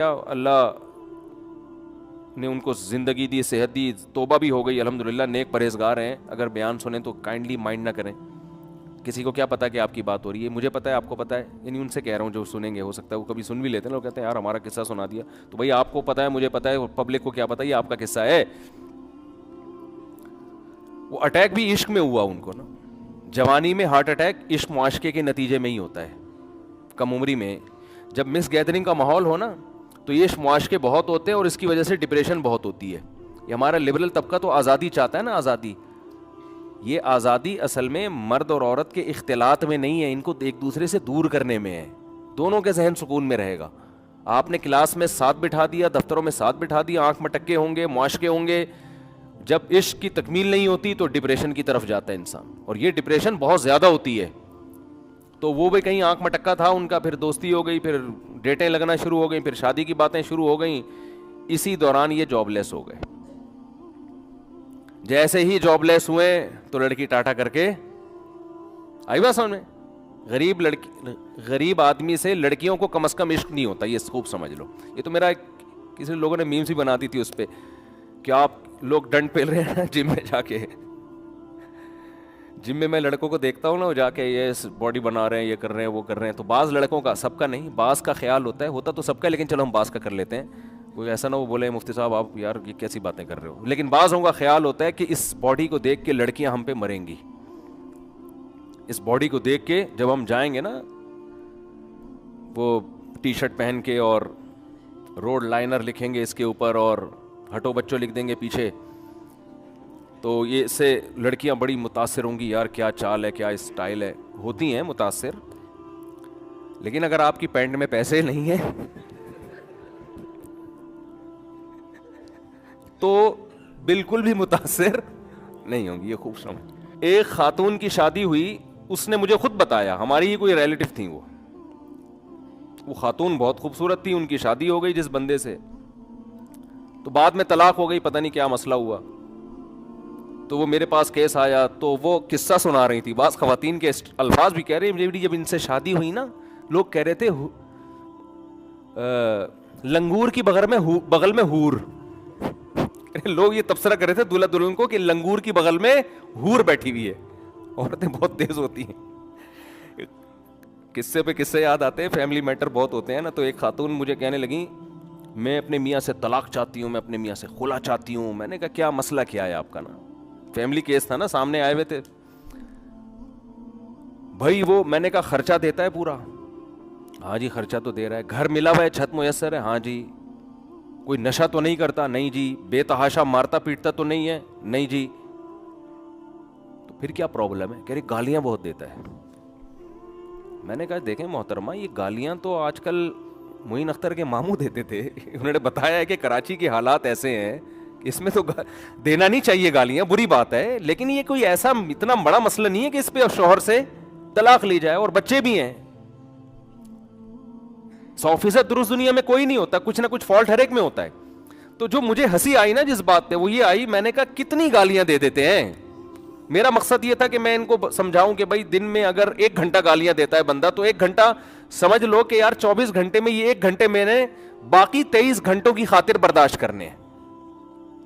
اللہ نے ان کو زندگی دی, صحت دی, توبہ بھی ہو گئی الحمدللہ, نیک پرہیزگار ہیں. اگر بیان سنیں تو کائنڈلی مائنڈ نہ کریں. کسی کو کیا پتا کہ آپ کی بات ہو رہی ہے, مجھے پتا ہے, آپ کو پتا ہے, یعنی ان سے کہہ رہا ہوں جو سنیں گے, ہو سکتا ہے وہ کبھی سن بھی لیتے ہیں, لوگ کہتے ہیں یار ہمارا قصہ سنا دیا. تو بھائی آپ کو پتا ہے, مجھے پتا ہے, پبلک کو کیا پتا, یہ آپ کا قصہ ہے. وہ اٹیک بھی عشق میں ہوا ان کو نا, جوانی میں ہارٹ اٹیک عشق معاشقے کے نتیجے میں ہی ہوتا ہے. کم عمری میں جب مس گیدرنگ کا ماحول ہو نا تو یہ معاشقے بہت ہوتے ہیں اور اس کی وجہ سے ڈپریشن بہت ہوتی ہے. یہ ہمارا لبرل طبقہ تو آزادی چاہتا ہے نا, آزادی. یہ آزادی اصل میں مرد اور عورت کے اختلاط میں نہیں ہے, ان کو ایک دوسرے سے دور کرنے میں ہے. دونوں کے ذہن سکون میں رہے گا. آپ نے کلاس میں ساتھ بٹھا دیا, دفتروں میں ساتھ بٹھا دیا, آنکھ مٹکے ہوں گے, معاشقے ہوں گے. جب عشق کی تکمیل نہیں ہوتی تو ڈپریشن کی طرف جاتا ہے انسان, اور یہ ڈپریشن بہت زیادہ ہوتی ہے. تو وہ بھی کہیں آنکھ مٹکا تھا ان کا, پھر دوستی ہو گئی, پھر ڈیٹیں لگنا شروع ہو گئیں, پھر شادی کی باتیں شروع ہو گئیں. اسی دوران یہ جاب لیس ہو گئے. جیسے ہی جاب لیس ہوئے تو لڑکی ٹاٹا کر کے آئی بات سمجھ میں. غریب آدمی سے لڑکیوں کو کم از کم عشق نہیں ہوتا, یہ خوب سمجھ لو. یہ تو میرا کسی لوگوں نے میم سی بنا دی تھی اس پہ, کیا آپ لوگ ڈنڈ پھیل رہے ہیں جم میں جا کے. جم میں میں لڑکوں کو دیکھتا ہوں نا, وہ جا کے یہ باڈی بنا رہے ہیں, یہ کر رہے ہیں, وہ کر رہے ہیں. تو بعض لڑکوں کا, سب کا نہیں, بعض کا خیال ہوتا ہے, ہوتا تو سب کا, لیکن چلو ہم بعض کا کر لیتے ہیں. کوئی ایسا نہ وہ بولے مفتی صاحب آپ یار یہ کیسی باتیں کر رہے ہو, لیکن بعضوں کا خیال ہوتا ہے کہ اس باڈی کو دیکھ کے لڑکیاں ہم پہ مریں گی. اس باڈی کو دیکھ کے جب ہم جائیں گے نا وہ ٹی شرٹ پہن کے, اور روڈ لائنر لکھیں گے اس کے اوپر, اور ہٹو بچوں لکھ دیں گے پیچھے, تو یہ اس سے لڑکیاں بڑی متاثر ہوں گی, یار کیا چال ہے, کیا اسٹائل ہے. ہوتی ہیں متاثر, لیکن اگر آپ کی پینٹ میں پیسے نہیں ہیں تو بالکل بھی متاثر نہیں ہوں گی. یہ خوب سمجھ. ایک خاتون کی شادی ہوئی, اس نے مجھے خود بتایا, ہماری ہی کوئی ریلیٹو تھیں, وہ خاتون بہت خوبصورت تھی, ان کی شادی ہو گئی جس بندے سے, تو بعد میں طلاق ہو گئی, پتہ نہیں کیا مسئلہ ہوا. تو وہ میرے پاس کیس آیا, تو وہ قصہ سنا رہی تھی. بعض خواتین کے الفاظ بھی کہہ رہے ہیں, جب ان سے شادی ہوئی نا, لوگ کہہ رہے تھے لنگور کی بغل میں ہور. لوگ یہ تبصرہ کر رہے تھے دلہا دلہن کو کہ لنگور کی بغل میں ہور بیٹھی ہوئی ہے. عورتیں بہت تیز ہوتی ہیں, قصے پہ قصے یاد آتے ہیں, فیملی میٹر بہت ہوتے ہیں نا. تو ایک خاتون مجھے کہنے لگی میں اپنے میاں سے طلاق چاہتی ہوں, میں اپنے میاں سے خلا چاہتی ہوں. میں نے کہا کیا مسئلہ کیا ہے آپ کا نا, فیملی کیس تھا نا, سامنے آئے ہوئے تھے. بھائی وہ, میں نے کہا خرچہ دیتا ہے پورا, ہاں جی خرچہ تو دے رہا ہے. گھر ملا ہوا ہے, چھت میسر ہے, ہاں جی. کوئی نشہ تو نہیں کرتا, نہیں جی. بے تحاشا مارتا پیٹتا تو نہیں ہے, نہیں جی. تو پھر کیا پرابلم ہے, کہہ رہی گالیاں بہت دیتا ہے. میں نے کہا دیکھیں محترمہ, یہ گالیاں تو آج کل معین اختر کے ماموں دیتے تھے. انہوں نے بتایا ہے کہ کراچی کے حالات ایسے ہیں, اس میں تو دینا نہیں چاہیے گالیاں, بری بات ہے, لیکن یہ کوئی ایسا اتنا بڑا مسئلہ نہیں ہے کہ اس پہ شوہر سے طلاق لی جائے. اور بچے بھی ہیں, 100% درست دنیا میں کوئی نہیں ہوتا, کچھ نہ کچھ فالٹ ہر ایک میں ہوتا ہے. تو جو مجھے ہنسی آئی نا جس بات پہ, وہ یہ آئی, میں نے کہا کتنی گالیاں دے دیتے ہیں. میرا مقصد یہ تھا کہ میں ان کو سمجھاؤں کہ بھائی دن میں اگر 1 گھنٹہ گالیاں دیتا ہے بندہ, تو 1 گھنٹہ سمجھ لو کہ یار 24 گھنٹے میں یہ 1 گھنٹے میں نے باقی 23 گھنٹوں کی خاطر برداشت کرنے ہیں.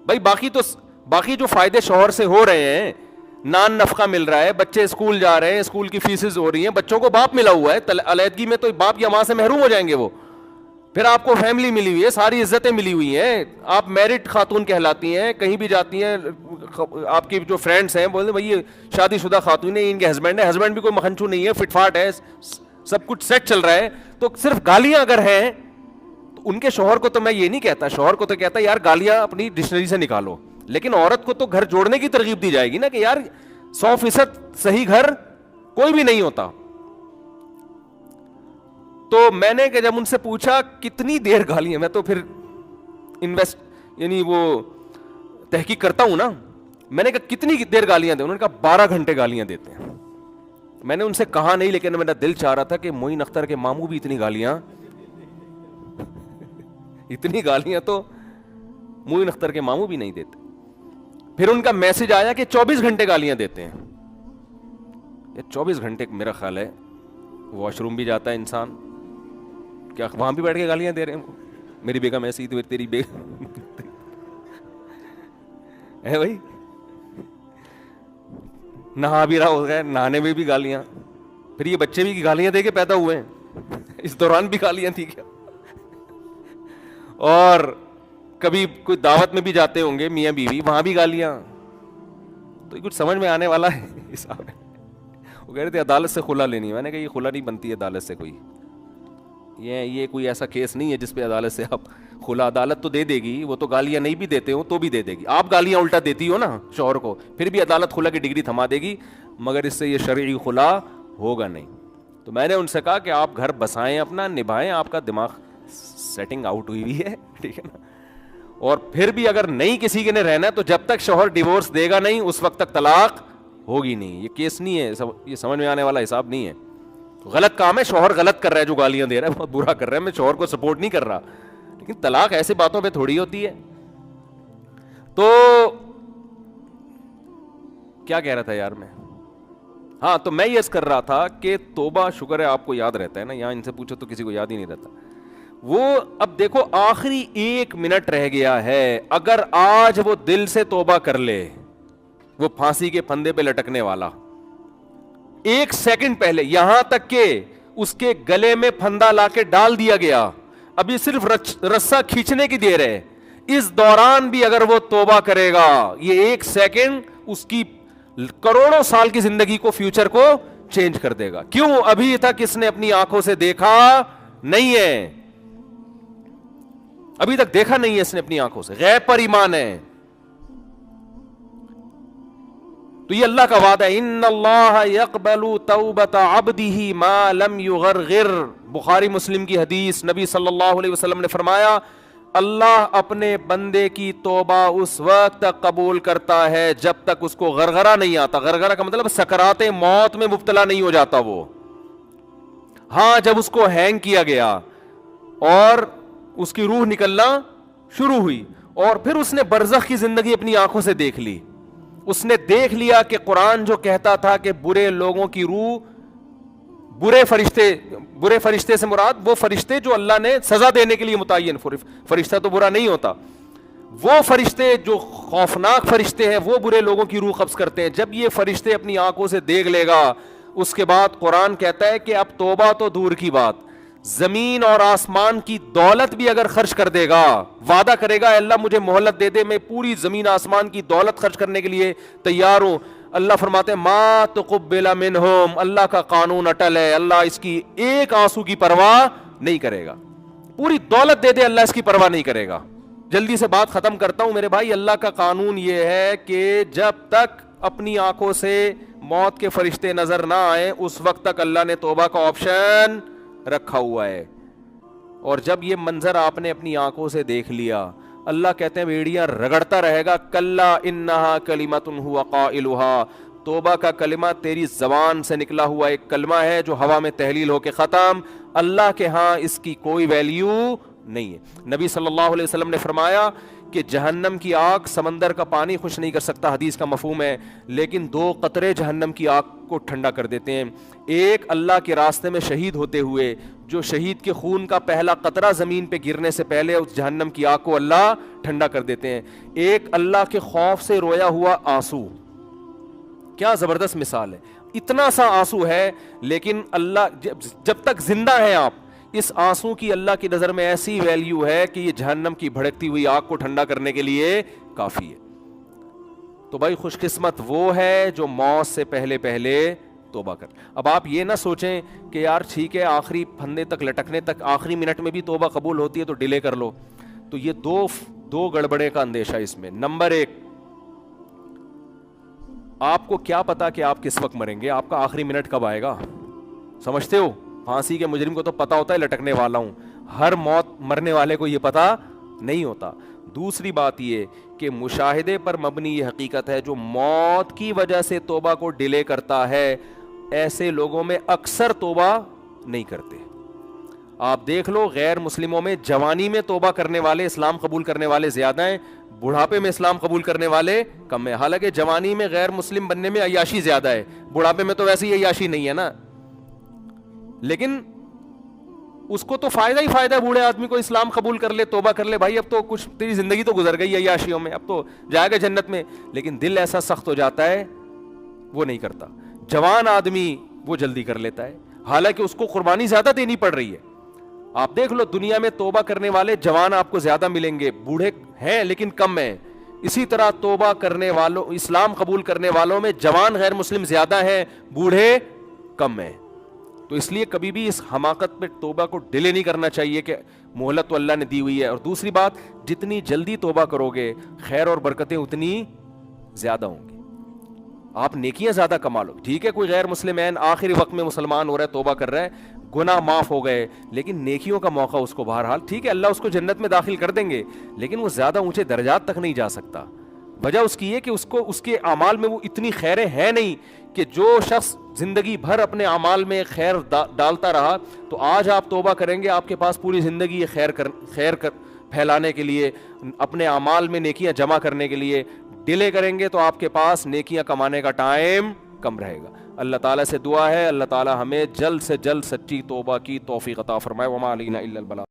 بھائی باقی جو فائدے شوہر سے ہو رہے ہیں, نان نفقہ مل رہا ہے, بچے اسکول جا رہے ہیں, اسکول کی فیسز ہو رہی ہیں, بچوں کو باپ ملا ہوا ہے. علیحدگی میں تو باپ یا ماں سے محروم ہو جائیں گے وہ. پھر آپ کو فیملی ملی ہوئی ہے, ساری عزتیں ملی ہوئی ہیں, آپ میرٹ خاتون کہلاتی ہیں, کہیں بھی جاتی ہیں, آپ کی جو فرینڈس ہیں بولتے بھائی یہ شادی شدہ خاتون ہے, ان کے ہسبینڈ ہے, ہسبینڈ بھی کوئی مکھنچو نہیں ہے, فٹ فاٹ ہے, سب کچھ سیٹ چل رہا ہے. تو صرف گالیاں اگر ہیں تو ان کے شوہر کو تو میں یہ نہیں کہتا, شوہر کو تو کہتا یار گالیاں اپنی ڈکشنری سے نکالو, لیکن عورت کو تو گھر جوڑنے کی ترغیب دی جائے گی نا, کہ یار 100% صحیح گھر کوئی بھی نہیں ہوتا. تو میں نے کہ جب ان سے پوچھا کتنی دیر گالیاں, میں تو پھر یعنی وہ تحقیق کرتا ہوں نا, میں نے کہا کتنی دیر گالیاں دیں, انہوں نے کہا 12 گھنٹے گالیاں دیتے ہیں. میں نے ان سے کہا نہیں, لیکن میرا دل چاہ رہا تھا کہ معین اختر کے ماموں بھی اتنی گالیاں تو معین اختر کے ماموں بھی نہیں دیتے. پھر ان کا میسج آیا کہ 24 گھنٹے گالیاں دیتے ہیں. یہ 24 گھنٹے میرا خیال ہے واش روم بھی جاتا ہے انسان, کیا وہاں بھی بیٹھ کے گالیاں دے رہے ہیں, میری بیگم ایسی تھی, تیری بیگم ہے بھائی. نہا بھی رہا ہو گیا, نہانے میں بھی گالیاں, پھر یہ بچے بھی گالیاں دے کے پیدا ہوئے ہیں, اس دوران بھی گالیاں تھی کیا؟ اور کبھی کوئی دعوت میں بھی جاتے ہوں گے میاں بیوی, وہاں بھی گالیاں. تو یہ کچھ سمجھ میں آنے والا ہے حساب ہے. وہ کہہ رہے تھے عدالت سے خلا لینی ہے. میں نے کہا یہ خلا نہیں بنتی ہے عدالت سے, کوئی یہ کوئی ایسا کیس نہیں ہے جس پہ عدالت سے آپ خلا, عدالت تو دے دے گی, وہ تو گالیاں نہیں بھی دیتے ہو تو بھی دے دے گی. آپ گالیاں الٹا دیتی ہو نا شوہر کو, پھر بھی عدالت خلا کی ڈگری تھما دے گی, مگر اس سے یہ شرعی خلا ہوگا نہیں. تو میں نے ان سے کہا کہ آپ گھر بسائیں, اپنا نبھائیں, آپ کا دماغ سیٹنگ آؤٹ ہوئی ہے, ٹھیک ہے نا. اور پھر بھی اگر نہیں کسی کے نے رہنا ہے تو جب تک شوہر ڈیورس دے گا نہیں اس وقت تک طلاق ہوگی نہیں. یہ کیس نہیں ہے, یہ سمجھ میں آنے والا حساب نہیں ہے. غلط کام ہے, شوہر غلط کر رہا ہے جو گالیاں دے رہا ہے, بہت برا کر رہا ہے, میں شوہر کو سپورٹ نہیں کر رہا, لیکن طلاق ایسے باتوں پہ تھوڑی ہوتی ہے. تو کیا کہہ رہا تھا یار میں, ہاں تو میں یہ کر رہا تھا کہ توبہ, شکر ہے آپ کو یاد رہتا ہے نا, یہاں ان سے پوچھو تو کسی کو یاد ہی نہیں رہتا. وہ اب دیکھو آخری 1 منٹ رہ گیا ہے, اگر آج وہ دل سے توبہ کر لے, وہ پھانسی کے پھندے پہ لٹکنے والا 1 سیکنڈ پہلے, یہاں تک کہ اس کے گلے میں پھندا لا کے ڈال دیا گیا, ابھی صرف رسا کھینچنے کی دیر ہے, اس دوران بھی اگر وہ توبہ کرے گا, یہ 1 سیکنڈ اس کی کروڑوں سال کی زندگی کو, فیوچر کو چینج کر دے گا. کیوں؟ ابھی تک اس نے اپنی آنکھوں سے دیکھا نہیں ہے, ابھی تک دیکھا نہیں ہے اس نے اپنی آنکھوں سے, غیب پر ایمان ہے. تو یہ اللہ کا وعدہ ہے, ان اللہ یقبل توبۃ عبدہ ما لم یغرغر. بخاری مسلم کی حدیث, نبی صلی اللہ علیہ وسلم نے فرمایا اللہ اپنے بندے کی توبہ اس وقت تک قبول کرتا ہے جب تک اس کو غرغرہ نہیں آتا. غرغرہ کا مطلب سکرات موت میں مبتلا نہیں ہو جاتا وہ. ہاں جب اس کو ہینگ کیا گیا اور اس کی روح نکلنا شروع ہوئی, اور پھر اس نے برزخ کی زندگی اپنی آنکھوں سے دیکھ لی, اس نے دیکھ لیا کہ قرآن جو کہتا تھا کہ برے لوگوں کی روح, برے فرشتے سے مراد وہ فرشتے جو اللہ نے سزا دینے کے لیے متعین, فرشتہ تو برا نہیں ہوتا, وہ فرشتے جو خوفناک فرشتے ہیں وہ برے لوگوں کی روح قبض کرتے ہیں. جب یہ فرشتے اپنی آنکھوں سے دیکھ لے گا, اس کے بعد قرآن کہتا ہے کہ اب توبہ تو دور کی بات, زمین اور آسمان کی دولت بھی اگر خرچ کر دے گا, وعدہ کرے گا اللہ مجھے مہلت دے دے, میں پوری زمین آسمان کی دولت خرچ کرنے کے لیے تیار ہوں. اللہ فرماتے ہیں ما تقبل منہم, اللہ کا قانون اٹل ہے, اللہ اس کی ایک آنسو کی پرواہ نہیں کرے گا. پوری دولت دے دے اللہ اس کی پرواہ نہیں کرے گا. جلدی سے بات ختم کرتا ہوں میرے بھائی, اللہ کا قانون یہ ہے کہ جب تک اپنی آنکھوں سے موت کے فرشتے نظر نہ آئے اس وقت تک اللہ نے توبہ کا آپشن رکھا ہوا ہے. اور جب یہ منظر آپ نے اپنی آنکھوں سے دیکھ لیا, اللہ کہتے ہیں بیڑیاں رگڑتا رہے گا, کلا انہا کلمۃ ہوا قائلھا, توبہ کا کلمہ تیری زبان سے نکلا ہوا ایک کلمہ ہے جو ہوا میں تحلیل ہو کے ختم, اللہ کے ہاں اس کی کوئی ویلیو نہیں ہے. نبی صلی اللہ علیہ وسلم نے فرمایا کہ جہنم کی آگ سمندر کا پانی خوش نہیں کر سکتا, حدیث کا مفہوم ہے, لیکن 2 قطرے جہنم کی آگ کو ٹھنڈا کر دیتے ہیں. ایک اللہ کے راستے میں شہید ہوتے ہوئے, جو شہید کے خون کا پہلا قطرہ زمین پہ گرنے سے پہلے اس جہنم کی آگ کو اللہ ٹھنڈا کر دیتے ہیں. ایک اللہ کے خوف سے رویا ہوا آنسو, کیا زبردست مثال ہے, اتنا سا آنسو ہے لیکن اللہ جب تک زندہ ہیں آپ, اس آنسو کی اللہ کی نظر میں ایسی ویلیو ہے کہ یہ جہنم کی بھڑکتی ہوئی آگ کو ٹھنڈا کرنے کے لیے کافی ہے. تو بھائی خوش قسمت وہ ہے جو موت سے پہلے توبہ کر. اب آپ یہ نہ سوچیں کہ یار ٹھیک ہے آخری پھندے تک لٹکنے تک آخری منٹ میں بھی توبہ قبول ہوتی ہے تو ڈیلے کر لو. تو یہ دو گڑبڑے کا اندیشہ اس میں. نمبر 1, آپ کو کیا پتا کہ آپ کس وقت مریں گے, آپ کا آخری منٹ کب آئے گا, سمجھتے ہو؟ پھانسی کے مجرم کو تو پتا ہوتا ہے لٹکنے والا ہوں, ہر موت مرنے والے کو یہ پتا نہیں ہوتا. دوسری بات یہ کہ مشاہدے پر مبنی یہ حقیقت ہے, جو موت کی وجہ سے توبہ کو ڈیلے کرتا ہے ایسے لوگوں میں اکثر توبہ نہیں کرتے. آپ دیکھ لو غیر مسلموں میں جوانی میں توبہ کرنے والے, اسلام قبول کرنے والے زیادہ ہیں, بڑھاپے میں اسلام قبول کرنے والے کم ہیں. حالانکہ جوانی میں غیر مسلم بننے میں عیاشی زیادہ ہے, بڑھاپے میں تو ویسے ہی عیاشی نہیں ہے نا. لیکن اس کو تو فائدہ ہی فائدہ ہے بوڑھے آدمی کو، اسلام قبول کر لے، توبہ کر لے، بھائی اب تو کچھ تیری زندگی تو گزر گئی عیاشیوں میں، اب تو جائے گا جنت میں. لیکن دل ایسا سخت ہو جاتا ہے وہ نہیں کرتا. جوان آدمی وہ جلدی کر لیتا ہے، حالانکہ اس کو قربانی زیادہ دینی پڑ رہی ہے. آپ دیکھ لو دنیا میں توبہ کرنے والے جوان آپ کو زیادہ ملیں گے، بوڑھے ہیں لیکن کم ہیں. اسی طرح توبہ کرنے والوں، اسلام قبول کرنے والوں میں جوان غیر مسلم زیادہ ہیں، بوڑھے کم ہیں. تو اس لیے کبھی بھی اس حماقت پہ توبہ کو ڈیلے نہیں کرنا چاہیے کہ مہلت تو اللہ نے دی ہوئی ہے. اور دوسری بات، جتنی جلدی توبہ کرو گے خیر اور برکتیں اتنی زیادہ ہوں گی، آپ نیکیاں زیادہ کما لو. ٹھیک ہے کوئی غیر مسلم آخری وقت میں مسلمان ہو رہا ہے، توبہ کر رہا ہے، گناہ معاف ہو گئے، لیکن نیکیوں کا موقع اس کو بہرحال، ٹھیک ہے اللہ اس کو جنت میں داخل کر دیں گے، لیکن وہ زیادہ اونچے درجات تک نہیں جا سکتا. وجہ اس کی یہ کہ اس کے اعمال میں وہ اتنی خیریں ہیں نہیں کہ جو شخص زندگی بھر اپنے اعمال میں خیر ڈالتا رہا، تو آج آپ توبہ کریں گے آپ کے پاس پوری زندگی یہ خیر پھیلانے کے لیے، اپنے اعمال میں نیکیاں جمع کرنے کے لیے. ڈیلے کریں گے تو آپ کے پاس نیکیاں کمانے کا ٹائم کم رہے گا. اللہ تعالیٰ سے دعا ہے اللہ تعالیٰ ہمیں جلد سے جلد سچی توبہ کی توفیق عطا فرمائے. وما علینا الا البلاغ.